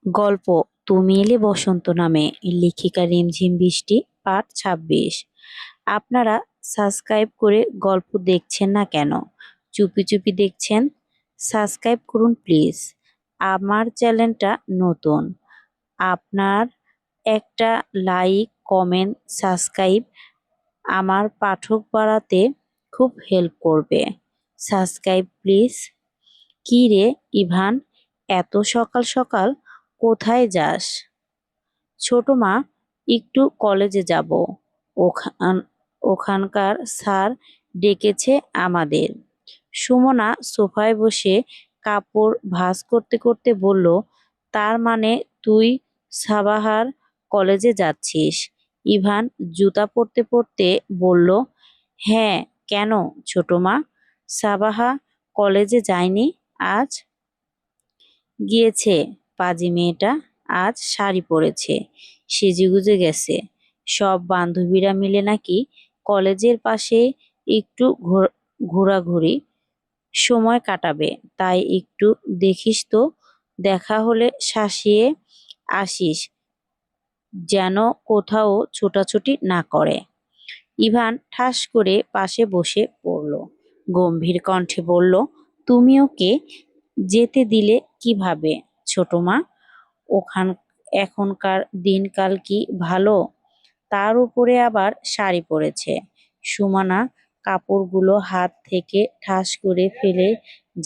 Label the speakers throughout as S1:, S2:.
S1: গল্প তুমি এলে বসন্ত নামে, লেখিকা রিমঝিম বৃষ্টি, পাঠ ২৬। আপনারা সাবস্ক্রাইব করে গল্প দেখছেন না কেন? চুপি চুপি দেখছেন? সাবস্ক্রাইব করুন প্লিজ। আমার চ্যানেলটা নতুন। আপনার একটা লাইক, কমেন্ট, সাবস্ক্রাইব আমার পাঠক বাড়াতে খুব হেল্প করবে। Subscribe please. কি রে ইভান, এত সকাল সকাল কোথায় যাস? ছোট মা, একটু কলেজে যাব। ওখান ওখানকার স্যার ডেকেছে আমাদের। সুমনা সোফায় বসে কাপড় ভাঁজ করতে করতে বলল, তার মানে তুই সাবাহার কলেজে যাচ্ছিস? ইভান জুতা পরতে পরতে বলল, হ্যাঁ, কেন ছোট মা? সাবাহা কলেজে যায়নি আজ? গিয়েছে। পাজি মেয়েটা আজ শাড়ি পরেছে, সেজেগুজে গেছে। সব বান্ধবীরা মিলে নাকি কলেজের পাশে একটু ঘোরাঘুরি সময় কাটাবে, তাই একটু দেখিস তো। দেখা হলে শাসিয়ে আসিস, যেন কোথাও ছোটাছুটি না করে। ইভান ঠাস করে পাশে বসে পড়ল, গম্ভীর কণ্ঠে বলল, তুমি ওকে যেতে দিলে কিভাবে ছোট মা? ওখান এখনকার দিনকাল কি ভালো? তার উপরে আবার শাড়ি পরেছে। সুমনা কাপড়গুলো হাত থেকে ঠাস করে ফেলে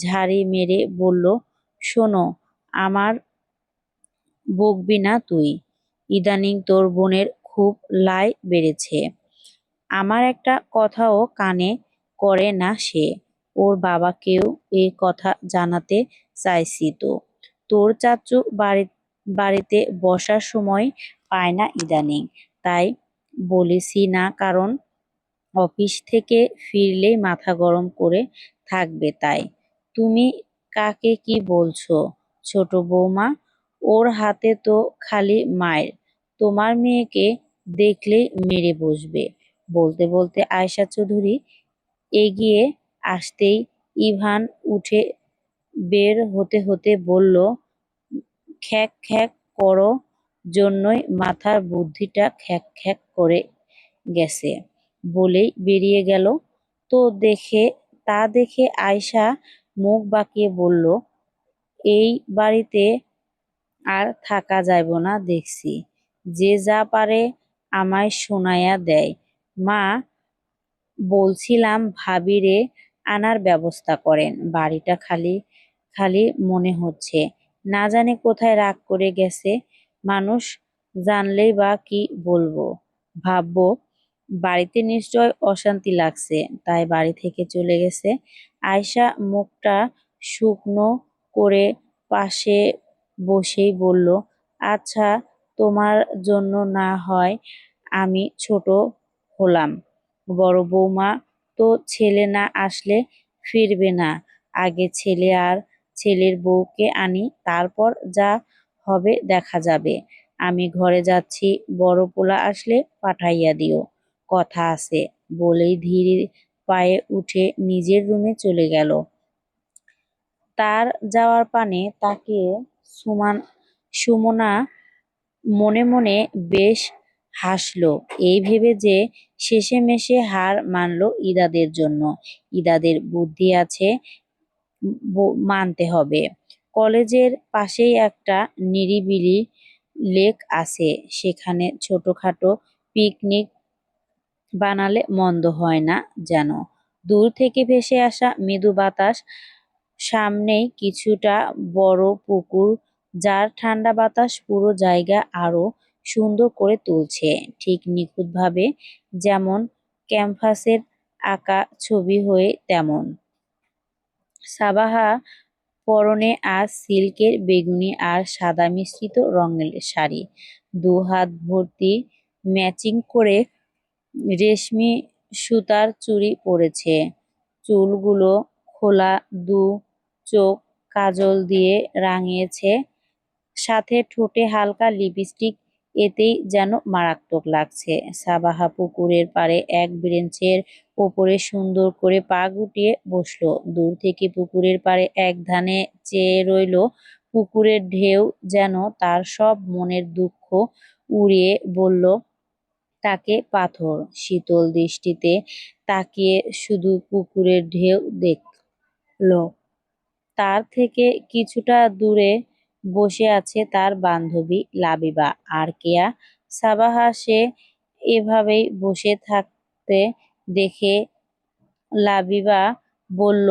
S1: ঝাড়ি মেরে বলল, শোনো, আমার বকবি না তুই। ইদানিং তোর বোনের খুব লাই বেড়েছে। আমার একটা কথাও কানে করে না সে। ওর বাবাকেও এ কথা জানাতে চাইছি তো। তোর চাচু বাড়িতে বসার সময় পায় না ইদানিং, তাই বলেছি না, কারণ অফিস থেকে ফিরলেই মাথা গরম করে থাকবে। তাই তুমি কাকে কি বলছো ছোট বৌমা? ওর হাতে তো খালি মায়ের। তোমার মেয়েকে দেখলেই মেরে বসবে। বলতে বলতে আয়শা চৌধুরী এগিয়ে আসতেই ইভান উঠে বের হতে হতে বলল, খ্যাঁক খ্যাঁক করো জন্যই মাথার বুদ্ধিটা খ্যাঁক খ্যাঁক করে গেছে বলেই বেরিয়ে গেল। তো তা দেখে আয়শা মুখ বাঁকিয়ে বলল, এই বাড়িতে আর থাকা যাইব না দেখছি। যে যা পারে আমায় শোনাইয়া দেয়। মা, বলছিলাম ভাবিরে আনার ব্যবস্থা করেন। বাড়িটা খালি খালি মনে হচ্ছে। না জানি কোথায় রাগ করে গেছে। মানুষ জানলেই বা কি বলবো, ভাববো বাড়িতে নিশ্চয় অশান্তি লাগছে, তাই বাড়ি থেকে চলে গেছে। আয়শা মুখটা শুকনো করে পাশে বসেই বলল, আচ্ছা, তোমার জন্য না হয় আমি ছোট হলাম। বড় বৌমা তো ছেলে না আসলে ফিরবে না। আগে ছেলে আর ছেলের বউকে আনি, তারপর যা হবে দেখা যাবে। আমি ঘরে যাচ্ছি, বড় পোলা আসলে পাঠাইয়া দিও, কথা আছে বলেই ধীর পায়ে উঠে নিজের রুমে চলে গেল। তার যাওয়ার পানে তাকিয়ে সুমনা মনে মনে বেশ হাসলো, এই ভেবে যে শেষেমেষে হার মানলো ইদাদের জন্য। ইদাদের বুদ্ধি আছে, মানতে হবে। কলেজের পাশেই একটা নিরিবিলি লেক আছে, সেখানে ছোটখাটো পিকনিক বানালে মন্দ হয় না যেন। দূর থেকে ভেসে আসা মৃদু বাতাস, সামনেই কিছুটা বড় পুকুর, যার ঠান্ডা বাতাস পুরো জায়গা আরো সুন্দর করে তুলছে, ঠিক নিখুঁতভাবে যেমন ক্যানভাসের আঁকা ছবি হয়ে তেমন। সাবাহা পরনে আজ সিল্কের বেগুনি আর সাদা মিশ্রিত রঙের শাড়ি, দু হাত ভর্তি ম্যাচিং করে রেশমি সুতার চুড়ি পরেছে। চুলগুলো খোলা, দু চোখ কাজল দিয়ে রাঙিয়েছে, সাথে ঠোঁটে হালকা লিপস্টিক, এতেই যেন মারাত্মক লাগছে। সাবাহা পুকুরের পাড়ে এক বেঞ্চের ওপরে সুন্দর করে পা গুটিয়ে বসলো। দূর থেকে পুকুরের পাড়ে এক ধানে চেয়ে রইল পুকুরের ঢেউ যেন তার সব মনের দুঃখ উড়িয়ে বলল তাকে পাথর। শীতল দৃষ্টিতে তাকিয়ে শুধু পুকুরের ঢেউ দেখল। তার থেকে কিছুটা দূরে বসে আছে তার বান্ধবী লাবিবা আর কেয়া। সাবাহা সে এভাবেই বসে থাকতে দেখে লাবিবা বলল,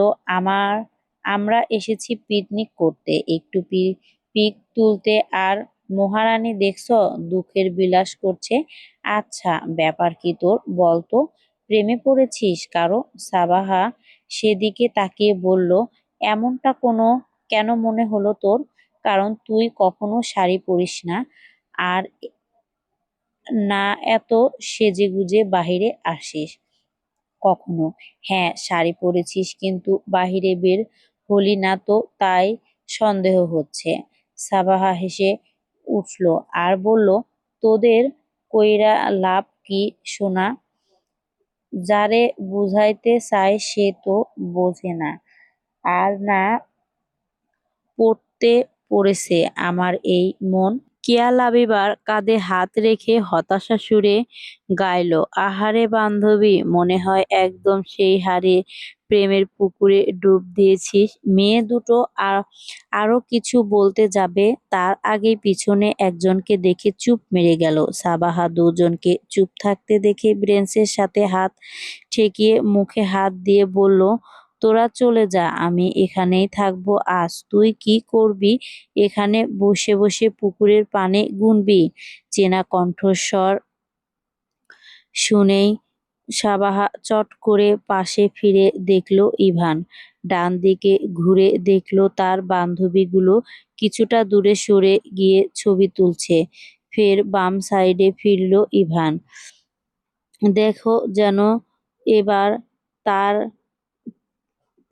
S1: আমরা এসেছি পিকনিক করতে, একটু পিক তুলতে। আর মহারানী দেখছো দুঃখের বিলাস করছে। আচ্ছা, ব্যাপার কি তোর বলতো, প্রেমে পড়েছিস কারো? সাবাহা সেদিকে তাকিয়ে বলল, এমনটা কেন মনে হলো তোর? কারণ তুই কখনো শাড়ি পরিস না, আর না এত সেজেগুজে বাহিরে আসিস কখনো। হ্যাঁ, শাড়ি পরেছিস, কিন্তু বাহিরে বের হলি না তো, তাই সন্দেহ হচ্ছে। সাবাহা হেসে উঠল আর বলল, তোদের কইরা লাভ কি সোনা? যারে বুঝাইতে চায় সে তো বোঝে না। আর না পড়তে পড়েছে আমার এই মন। কেয়া লাবিবার কাঁধে হাত রেখে হতাশা সুরে গাইল, আহারে বান্ধবী, মনে হয় একদম সেই হারে প্রেমের পুকুরে ডুব দিয়েছিস। মেয়ে দুটো আরো কিছু বলতে যাবে, তার আগেই পিছনে একজনকে দেখে চুপ মেরে গেল। সাবাহা দুজনকে চুপ থাকতে দেখে ব্রেন্সের সাথে হাত ঠেকিয়ে মুখে হাত দিয়ে বলল, তোরা চলে যা, আমি এখানেই থাকবো আজ। তুই কি করবি এখানে বসে বসে, পুকুরের পানে গুনবি? চেনা কণ্ঠস্বর শুনেই সাবাহা চট করে পাশে ফিরে দেখলো ইভান। ডান দিকে ঘুরে দেখলো তার বান্ধবীগুলো কিছুটা দূরে সরে গিয়ে ছবি তুলছে। ফের বাম সাইডে ফিরল ইভান। দেখো যেন এবার তার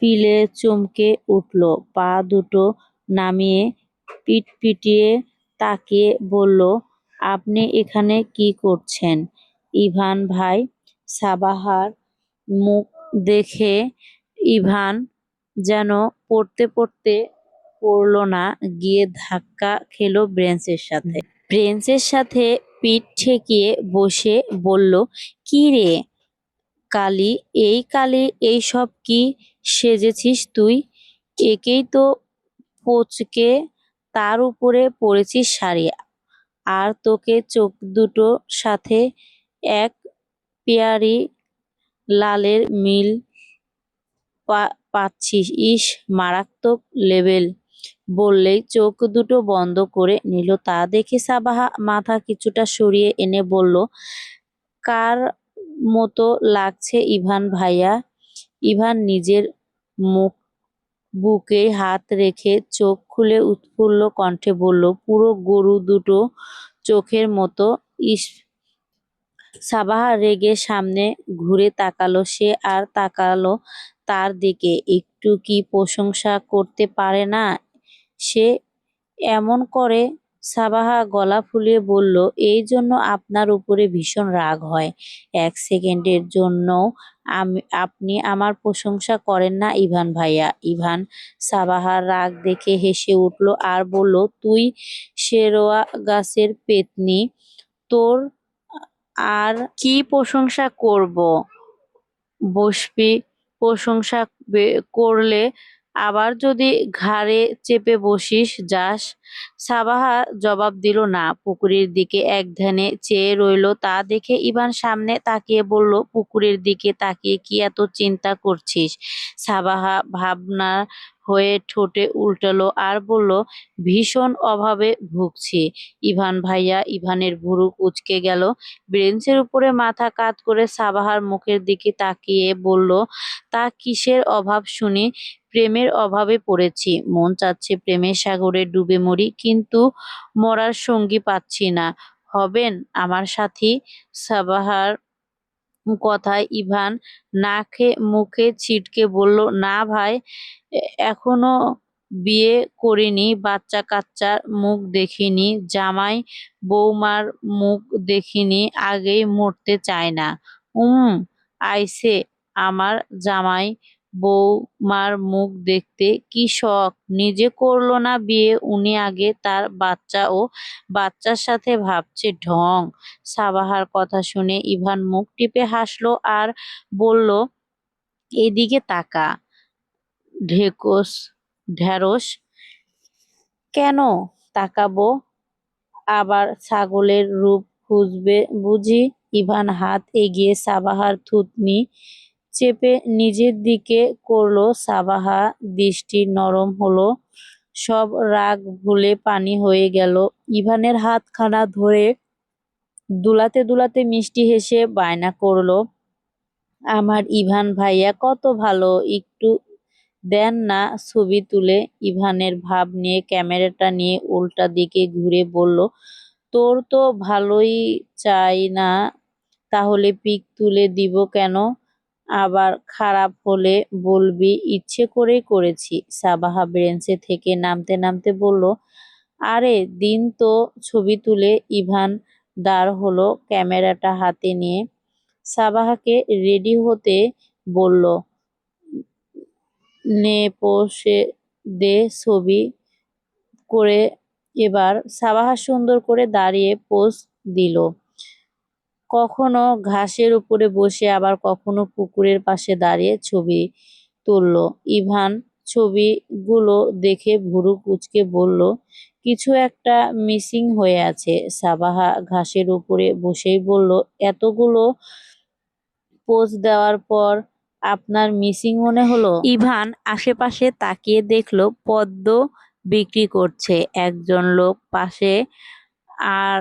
S1: পিলে চমকে উঠল, পা দুটো নামিয়ে পিঠ পিটিয়ে তাকিয়ে বলল, আপনি এখানে কি করছেন ইভান ভাই? সাবাহার মুখ দেখে ইভান যেন পড়তে পড়তে পড়ল না, গিয়ে ধাক্কা খেলো ব্রেন্সের সাথে পিঠ ঠেকিয়ে বসে বলল, কি রে কালি, এইসব কি সেজেছিস তুই? একেই তো পচকে, তার উপরে পরেছিস শাড়ি, আর তোকে চোখ দুটো সাথে এক পেয়ারি লালের মিল পাচ্ছিস। ইস, মারাত্মক লেভেল। বললেই চোখ দুটো বন্ধ করে নিল। তা দেখে সাবাহা মাথা কিছুটা সরিয়ে এনে বলল, কার মতো লাগছে ইভান ভাইয়া? ইভান নিজের মুখ বুকে হাত রেখে চোখ খুলে উৎফুল্ল কণ্ঠে বলল, পুরো গরু দুটো চোখের মতো। ইস। সাবাহা রেগে সামনে ঘুরে তাকালো, সে আর তাকালো তার দিকে। একটু কি প্রশংসা করতে পারে না সে? এমন করে সাবাহা গলা ফুলিয়ে বলল, এই জন্য আপনার উপরে ভীষণ রাগ হয়? এক সেকেন্ডের জন্যও আপনি আমার প্রশংসা করেন না ইভান ভাইয়া? ইভান সাবাহার রাগ দেখে হেসে উঠল আর বলল, তুই শেরোয়া গাছের পেত্নী, তোর আর কি প্রশংসা করব? বসবি প্রশংসা করলে, আবার যদি ঘাড়ে চেপে বসিস যাস। সাবাহা জবাব দিল না, পুকুরের দিকে এক ধ্যানে চেয়ে রইল। তা দেখে ইভান সামনে তাকিয়ে বলল, পুকুরের দিকে তাকিয়ে কি এত চিন্তা করছিস? সাবাহা ভাবনা হয়ে ঠোঁটে উল্টালো আর বলল, ভীষণ অভাবে ভুগছি ইভান ভাইয়া। ইভানের ভুরু কুঁচকে গেল। ব্রেঞ্চের উপরে মাথা কাত করে সাবাহার মুখের দিকে তাকিয়ে বলল, তা কিসের অভাব শুনি? প্রেমের অভাবে পড়েছি। মন চাচ্ছে প্রেমের সাগরে ডুবে মরি, কিন্তু মরার সঙ্গী পাচ্ছি না। হবেন আমার সাথী? সাবাহার কথায় ইভান মুখে ছিটকে বলল, না ভাই, এখনো বিয়ে করিনি, বাচ্চা কাচ্চার মুখ দেখিনি, জামাই বৌমার মুখ দেখিনি, আগেই মরতে চায় না। আইছে আমার জামাই বৌমার মুখ দেখতে কি শখ। নিজে করলো না বিয়ে, উনি আগে তার বাচ্চা ও বাচ্চার সাথে ভাবছে ঢং। সাবাহার কথা শুনে ইভান মুখ টিপে হাসলো আর বলল, এদিকে তাকা ঢেকস ঢ্যাঁড়স। কেন তাকাবো? আবার ছাগলের রূপ খুঁজবে বুঝি? ইভান হাত এগিয়ে সাবাহার থুতনি চেপে নিজের দিকে করলো। সাবাহা দৃষ্টি নরম হলো, সব রাগ ভুলে পানি হয়ে গেল। ইভানের হাতখানা ধরে দুলাতে দুলাতে মিষ্টি হেসে বায়না করলো, আমার ইভান ভাইয়া কত ভালো, একটু দেন না ছবি তুলে। ইভানের ভাব নিয়ে ক্যামেরাটা নিয়ে উল্টা দিকে ঘুরে বলল, তোর তো ভালোই চাই না, তাহলে পিক তুলে দিব কেন? আবার খারাপ হলে বলবি ইচ্ছে করেই করেছি। সাবাহা বেঞ্চে থেকে নামতে নামতে বলল, আরে দিন তো ছবি তুলে। ইভান দাঁড় হলো ক্যামেরাটা হাতে নিয়ে। সাবাহাকে রেডি হতে বলল, নে পোষে দে ছবি করে। এবার সাবাহা সুন্দর করে দাঁড়িয়ে পোজ দিল, কখনো ঘাসের উপরে বসে আবার কখনো পুকুরের পাশে দাঁড়িয়ে ছবি তুলল। ইভান ছবিগুলো দেখে ভুরু কুঁচকে বলল, কিছু একটা মিসিং হয়ে আছে। সাবাহা ঘাসের উপরে বসেই বলল, এতগুলো পোজ দেওয়ার পর আপনার মিসিং মনে হলো? ইভান আশেপাশে তাকিয়ে দেখলো পদ্ম বিক্রি করছে একজন লোক পাশে, আর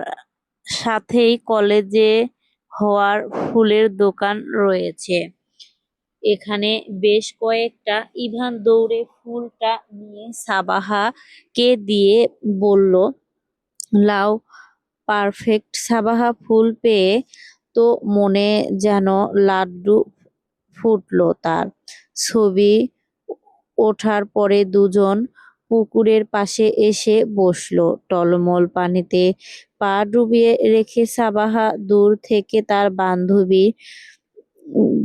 S1: সাথেই কলেজে হওয়ার ফুলের দোকান রয়েছে। এখানে বেশ কয়েকটা। ইভান দৌড়ে ফুলটা নিয়ে সাবাহাকে দিয়ে বলল, লাও, পারফেক্ট। সাবাহা ফুল পেয়ে তো মনে যেন লাড্ডু ফুটলো তার। ছবি ওঠার পরে দুজন পুকুরের পাশে এসে বসলো। টলমল পানিতে পা ডুবিয়ে রেখে সাবাহা দূর থেকে তার বান্ধবী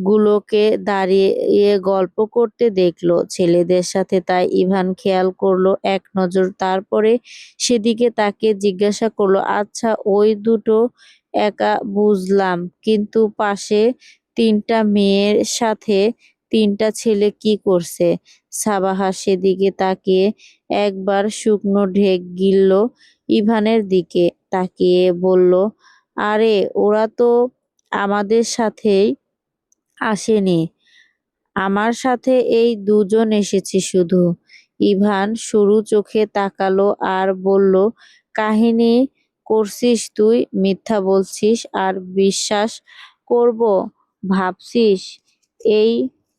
S1: গুলোকে দাঁড়িয়ে গল্প করতে দেখলো ছেলেদের সাথে। তাই ইভান খেয়াল করলো এক নজর, তারপরে সেদিকে তাকে জিজ্ঞাসা করলো, আচ্ছা ওই দুটো একা বুঝলাম, কিন্তু পাশে তিনটা মেয়ের সাথে তিনটা ছেলে কি করছে? সাবাহা সেদিকে তাকিয়ে একবার শুকনো ঢেক গিলল, ইভানের দিকে তাকিয়ে বলল, আরে ওরা তো আমাদের সাথেই আসেনি, আমার সাথে এই দুজন এসেছে শুধু। ইভান সরু চোখে তাকালো আর বলল, কাহিনী করছিস তুই? মিথ্যা বলছিস আর বিশ্বাস করব ভাবছিস? এই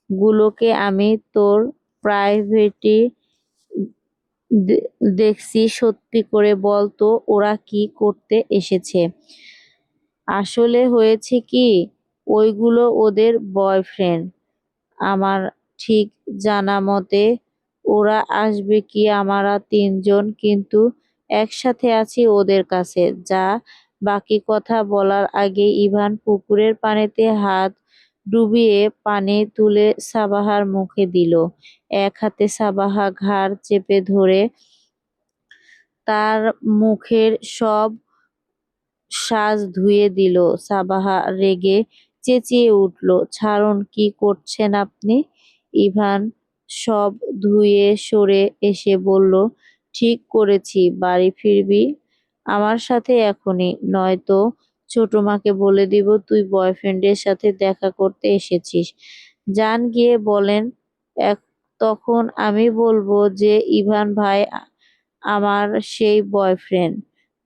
S1: গুলোকে আমি তোর প্রাইভেটি দেখছি। সত্যি করে বল তো ওরা কি করতে এসেছে? আসলে হয়েছে কি, ওইগুলো ওদের বয়ফ্রেন্ড। আমার ঠিক জানা মতে ওরা আসবে কি, আমরা তিনজন কিন্তু একসাথে আছি ওদের কাছে। যা, বাকি কথা বলার আগে ইভান পুকুরের পানিতে হাত ডুবিয়ে পানি তুলে সাবাহার মুখে দিল। এক হাতে সাবাহা ঘাড় চেপে ধরে তার মুখের সব শ্বাস ধুয়ে দিল। সাবাহা রেগে চেঁচিয়ে উঠল, ছাড়ুন, কি করছেন আপনি? ইভান সব ধুয়ে সরে এসে বলল, ঠিক করেছি, বাড়ি ফিরবি আমার সাথে এখনই, নয়তো ছোট মাকে বলে দিব তুই বয়ফ্রেন্ডের সাথে দেখা করতে এসেছিস। যান গিয়ে বলেন। তখন আমি বলবো যে ইভান ভাই আমার সেই বয়ফ্রেন্ড।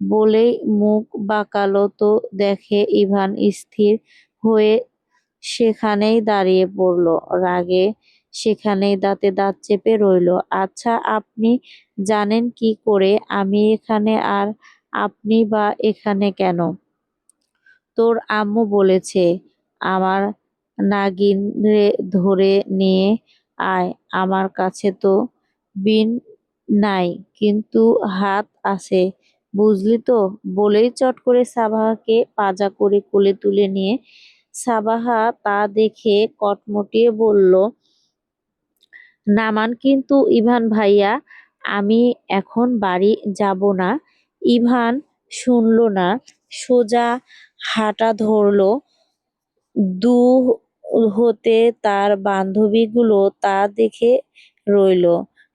S1: বলেই মুখ বাঁকালো তো দেখে ইভান স্থির হয়ে সেখানেই দাঁড়িয়ে পড়ল। রাগে সেখানেই দাঁতে দাঁত চেপে রইল। আচ্ছা আপনি জানেন কি করে আমি এখানে, আর আপনি বা এখানে কেন? তোর আম্মু বলেছে। আমার নাগিন ধরে নিয়ে আয়। আমার কাছে তো বিন নাই, কিন্তু হাত আছে, বুঝলি তো? বলেই চট করে সাবাহাকে পাজা করে কোলে তুলে নিয়ে সাবাহা তা দেখে কটমটিয়ে বলল, নামান কিন্তু ইভান ভাইয়া, আমি এখন বাড়ি যাব না। ইভান শুনল না, সোজা হাঁটা ধরলো। দু হতে তার বান্ধবীগুলো তা দেখে রইল।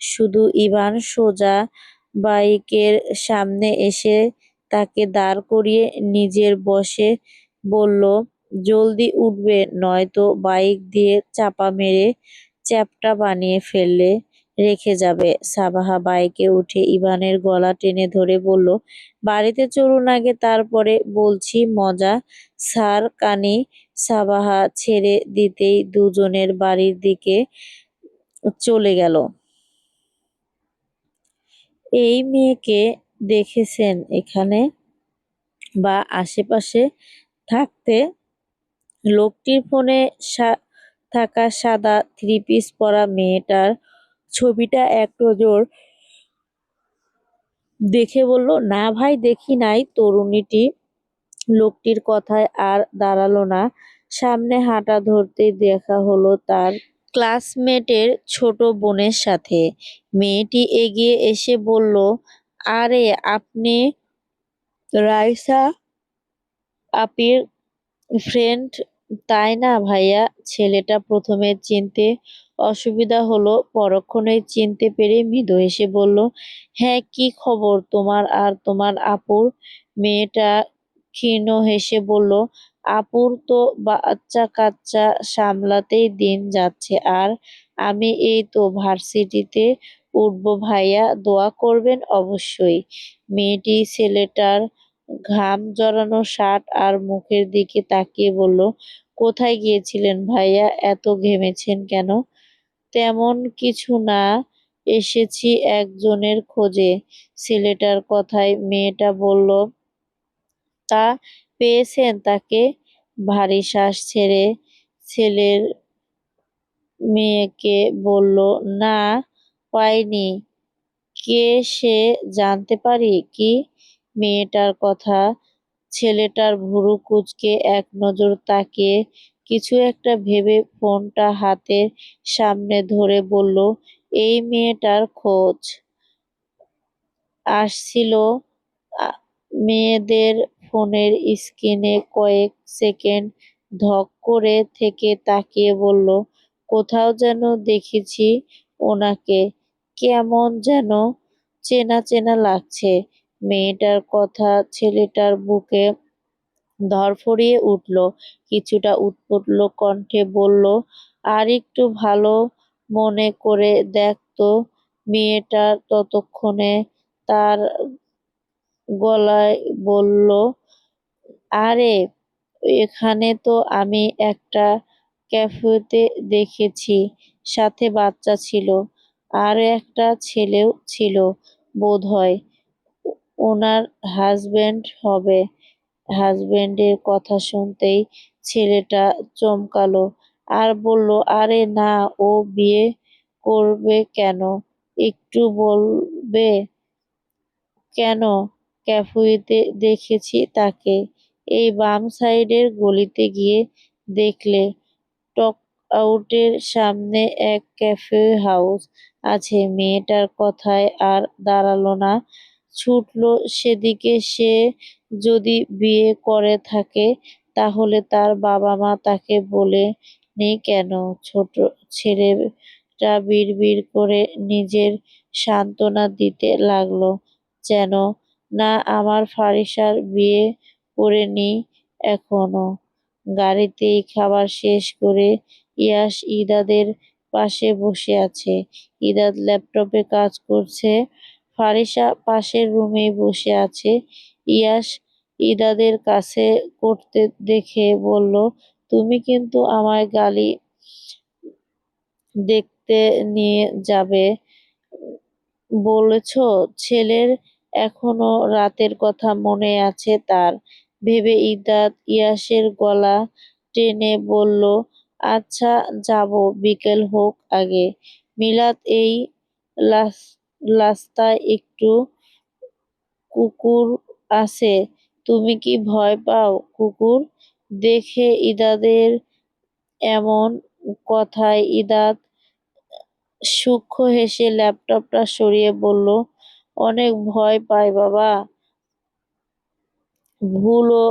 S1: শুধু ইভান সোজা বাইকের সামনে এসে তাকে দাঁড় করিয়ে নিজের বসে বলল, জলদি উঠবে, নয়তো বাইক দিয়ে চাপা মেরে চ্যাপ্টা বানিয়ে ফেললে রেখে যাবে। সাবাহা বাইকে উঠে ইভানের গলা টেনে ধরে বলল, বাড়িতে চলুন আগে, তারপরে বলছি মজা। স্যার কানি সাবাহা ছেড়ে দিতেই দুজনের বাড়ির দিকে চলে গেল। এই মেয়েকে দেখেছেন এখানে বা আশেপাশে থাকতে? লোকটির ফোনে থাকা সাদা থ্রি পিস পরা মেয়েটার ছবিটা এক নজর দেখে বলল, না ভাই দেখি নাই। তরুণীটি লোকটির কথায় আর দাঁড়ালো না। সামনে হাঁটা ধরতেই দেখা হলো তার ক্লাসমেটের ছোট বোনের সাথে। মেয়েটি এগিয়ে এসে বলল, আরে আপনি রাইসা আপির ফ্রেন্ড তাই না ভাইয়া? ছেলেটা প্রথমে চিনতে অসুবিধা হলো, পরক্ষণেই চিনতে পেরে মৃদু হেসে বলল, হ্যাঁ কি খবর তোমার আর তোমার আপুর? মেয়েটা ক্ষীণ হেসে বলল, আপুর তো বাচ্চা কাচ্চা সামলাতেই দিন যাচ্ছে, আর আমি এই তো ভার্সিটিতে উঠবো ভাইয়া, দোয়া করবেন অবশ্যই। মেয়েটি ছেলেটার ঘাম জড়ানো শার্ট আর মুখের দিকে তাকিয়ে বলল, কোথায় গিয়েছিলেন ভাইয়া, এত ঘেমেছেন কেন? তেমন কিছু না, এসেছি একজনের খোঁজে। ছেলেটার কথায় মেয়েটা বলল, তা পেয়েছেন তাকে? ভারী শ্বাস ছেড়ে ছেলের মেয়েকে বলল, না পাইনি। কে সে জানতে পারি কি? মেয়েটার কথা। ছেলেটার ভুরু কুঁচকে এক নজর তাকিয়ে কিছু একটা ভেবে ফোনটা হাতের সামনে ধরে বলল, এই মেয়েটার খোঁজ আসছিল। আ- মেয়েদের ফোনের স্ক্রিনে কয়েক সেকেন্ড ধক করে থেকে তাকিয়ে বলল, কোথাও যেন দেখেছি ওনাকে, কেমন যেন চেনা চেনা লাগছে। মেয়েটার কথা ছেলেটার বুকে ধরফরিয়ে উঠল। কিছুটা উৎফুল্ল কণ্ঠে বলল, আর একটু ভালো মনে করে দেখ তো। মেয়েটা ততক্ষণে তার গলায় বলল, আরে এখানে তো আমি একটা ক্যাফেতে দেখেছি, সাথে বাচ্চা ছিল, আর একটা ছেলেও ছিল বোধহয়, ওনার হাজবেন্ড হবে। হাজবেন্ডের কথা শুনতেই ছেলেটা চমকালো আর বলল, আরে না, ও বিয়ে করবে কেন? একটু বলবে কেন? ক্যাফেতে দেখেছি তাকে, এই বাম সাইডের গলিতে গিয়ে দেখলে টক আউটের সামনে এক ক্যাফে হাউস আছে। মেয়েটার কথায় আর দাঁড়ালো না, ছুটলো সেদিকে। সে যদি বিয়ে করে থাকে তাহলে তার বাবা মা তাকে বলে নি কেন? ছোট ছেলেটা বিড়বিড় করে নিজের সান্ত্বনা দিতে লাগলো, যেন না আমার ফারিসার বিয়ে করেনি এখনো। গাড়িতেই খাবার শেষ করে ইয়াশ ইদাদের পাশে বসে আছে। ইদাদ ল্যাপটপে কাজ করছে, ফারিসা পাশের রুমেই বসে আছে। ইয়াশ ইদাদের কাছে করতে দেখে বলল, তুমি কিন্তু আমায় গালি দেখতে নিয়ে যাবে বলেছ। ছেলের এখনো রাতের কথা মনে আছে তার, ভেবে ইদাত ইয়াসের গলা টেনে বলল, আচ্ছা যাব, বিকেল হোক আগে। মিলাত এই রাস্তায় একটু কুকুর আছে, তুমি কি ভয় পাও কুকুর দেখে? ইদাদের এমন কথায় ইদাত সূক্ষ্ম হেসে ল্যাপটপটা সরিয়ে বলল, অনেক ভয় পাই বাবা। ভুলও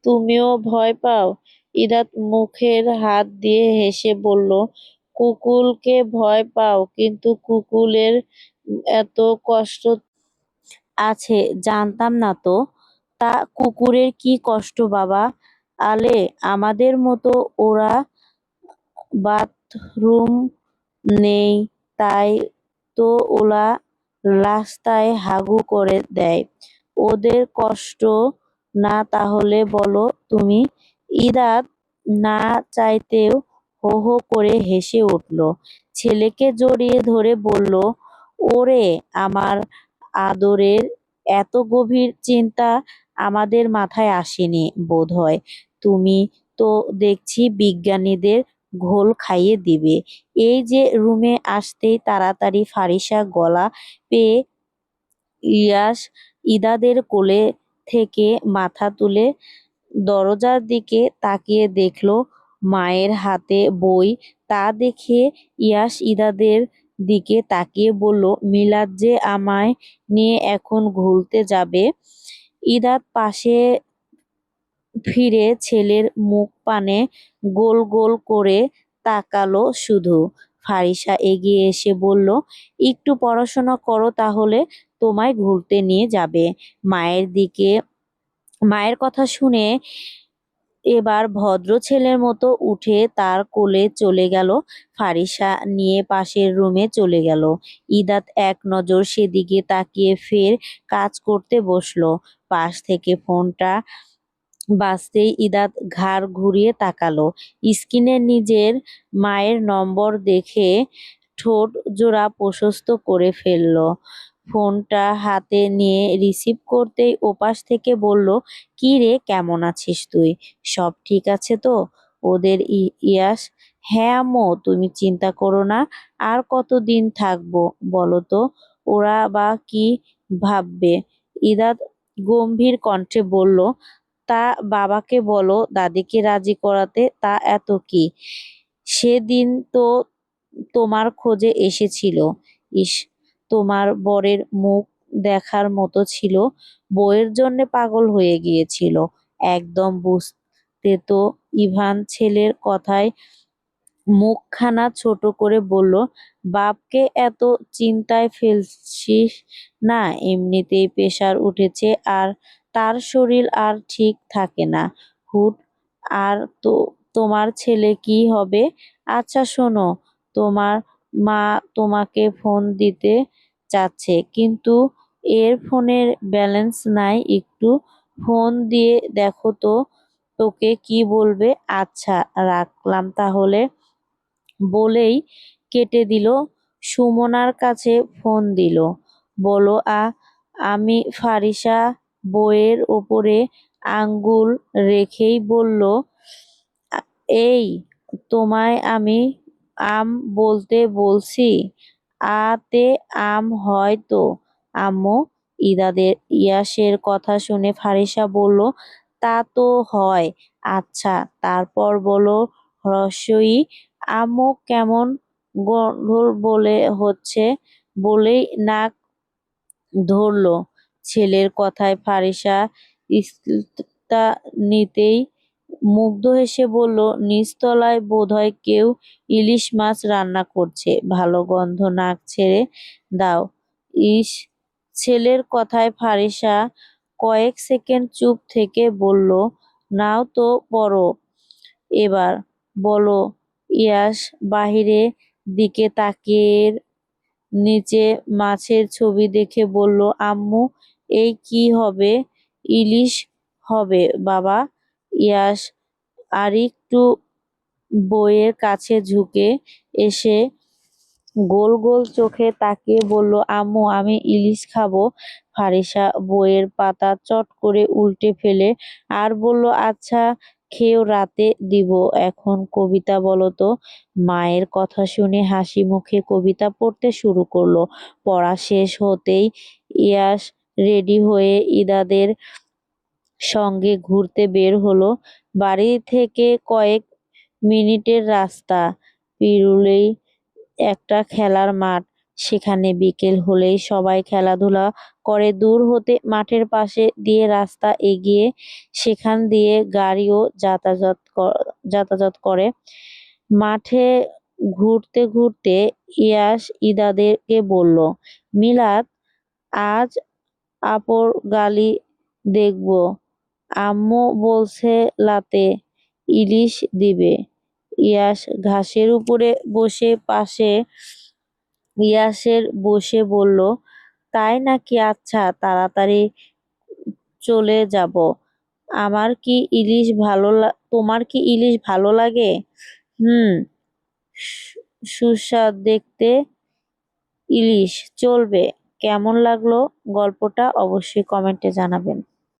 S1: তুমিও ভয় পাও? ইরাত মুখের হাত দিয়ে হেসে বলল, কুকুলকে ভয় পাও, কিন্তু কুকুলের এত কষ্ট আছে জানতাম না তো। তা কুকুরের কি কষ্ট বাবা? আলে আমাদের মতো ওরা বাথরুম নেই, তাই তো ওরা রাস্তায় হাগু করে দেয়। ওদের কষ্ট না তাহলে বলো তুমি? ইরাত না চাইতেও হো হো করে হেসে উঠল। ছেলেকে জড়িয়ে ধরে বলল, ওরে আমার আদরের, এত গভীর চিন্তা আমাদের মাথায় আসেনি বোধহয়। তুমি তো দেখছি বিজ্ঞানীদের ঘোল খাইয়ে দিবে। এই যে রুমে আসতেই তাড়াতাড়ি ফারিসা গলা পেয়ে ইয়াস ইদাদের কোলে থেকে মাথা তুলে দরজার দিকে তাকিয়ে দেখল মায়ের হাতে বই। তা দেখে ইয়াস ইদাদের দিকে তাকিয়ে বলল, মিলাদ যে আমায় নিয়ে এখন ঘুরতে যাবে। ইদাত পাশে ফিরে ছেলের মুখ পানে গোল গোল করে তাকালো শুধু। ফারিসা এগিয়ে এসে বলল, একটু পড়াশোনা করো তাহলে তোমায় ঘুরতে নিয়ে যাবে। মায়ের কথা শুনে এবার ভদ্র ছেলের মতো উঠে তার কোলে চলে গেল। ফারিসা নিয়ে পাশের রুমে চলে গেল। ইদাত এক নজর সেদিকে তাকিয়ে ফের কাজ করতে বসলো। পাশ থেকে ফোনটা বাজতেই ইদাত ঘাড় ঘুরিয়ে তাকালো। স্ক্রিনে নিজের মায়ের নম্বর দেখে ঠোঁট জোড়া প্রশস্ত করে ফেলল। ফোনটা হাতে নিয়ে রিসিভ করতেই ওপাশ থেকে বলল, কি রে, কেমন আছিস তুই? সব ঠিক আছে তো? ওদের ইয়াস? হ্যাঁ আম্মু, তুমি চিন্তা করো না। আর কতদিন থাকবো বলো তো? ওরা বা কি ভাববে? ইদাত গম্ভীর কণ্ঠে বলল, তা বাবাকে বলো দাদিকে রাজি করাতে, তা এত কি? সেদিন তো তোমার খোঁজে এসেছিল। ইস, তোমার বরের মুখ দেখার মতো ছিল। বউয়ের জন্য পাগল হয়ে গিয়েছিল একদম। বুঝতে তো ইভান ছেলের কথায় মুখখানা ছোট করে বলল, বাপকে এত চিন্তায় ফেলছিস না? এমনিতেই প্রেসার উঠেছে আর তার শরীর আর ঠিক থাকে না হুট। আর তো তোমার ছেলে কি হবে? আচ্ছা শোনো, তোমার মা তোমাকে ফোন দিতে চাচ্ছে, কিন্তু এর ফোনের ব্যালেন্স নাই। একটু ফোন দিয়ে দেখো তো তোকে কি বলবে। আচ্ছা রাখলাম তাহলে বলেই কেটে দিল। সুমনার কাছে ফোন দিল। বলো আমি ফারিসা বইয়ের ওপরে আঙ্গুল রেখেই বলল, এই তোমায় আমি আম বলতে বলছি? আতে আম হয় তো আম্মু? ইয়াসের কথা শুনে ফারিসা বলল, তা তো হয়। আচ্ছা তারপর বলো হ্রস্বই। আম্মু কেমন গন্ডগোল বলে হচ্ছে বলেই নাক ধরল। ছেলের কথায় ফারিসা স্কুলটা নিতেই মুগ্ধ হেসে বলল, নিচতলায় বোধহয় কেউ ইলিশ মাছ রান্না করছে, ভালো গন্ধ, নাক ছেড়ে দাও। ইস। ছেলের কথায় ফারিসা কয়েক সেকেন্ড চুপ থেকে বলল, নাও তো পড়ো এবার। বলো। ইয়াস বাহিরে দিকে তাকিয়ে নিচে মাছের ছবি দেখে বলল, আম্মু এই কি হবে? ইলিশ হবে বাবা। ইয়াস আরেকটু বইয়ের কাছে ঝুঁকে এসে গোল গোল চোখে তাকিয়ে বলল, আম্মু আমি ইলিশ খাবো। ফারিসা বইয়ের পাতা চট করে উল্টে ফেলে আর বলল, আচ্ছা খেয়েও, রাতে দিব। এখন কবিতা বলো তো। মায়ের কথা শুনে হাসি মুখে কবিতা পড়তে শুরু করলো। পড়া শেষ হতেই ইয়াস রেডি হয়ে ইদাদের সঙ্গে ঘুরতে বের হলো। বাড়ি থেকে কয়েক মিনিটের রাস্তা পেরুলেই একটা খেলার মাঠ। সেখানে বিকেল হলেই সবাই খেলাধুলা করে। দূর হতে মাঠের পাশে দিয়ে রাস্তা এগিয়ে, সেখান দিয়ে গাড়িও যাতায়াত করে। মাঠে ঘুরতে ঘুরতে ইয়াস ইদাদেরকে বলল, মিলাদ, আজ আপর গালি দেখবো। আম্মু বলছে লাতে ইলিশ দিবে। ইয়াস ঘাসের উপরে বসে পাশে ইয়াসের বসে বলল, তাই নাকি, আচ্ছা তাড়াতাড়ি চলে যাব। তোমার কি ইলিশ ভালো লাগে? হুম, সুস্বাদ দেখতে ইলিশ। চলবে। কেমন লাগলো গল্পটা অবশ্যই কমেন্টে জানাবেন।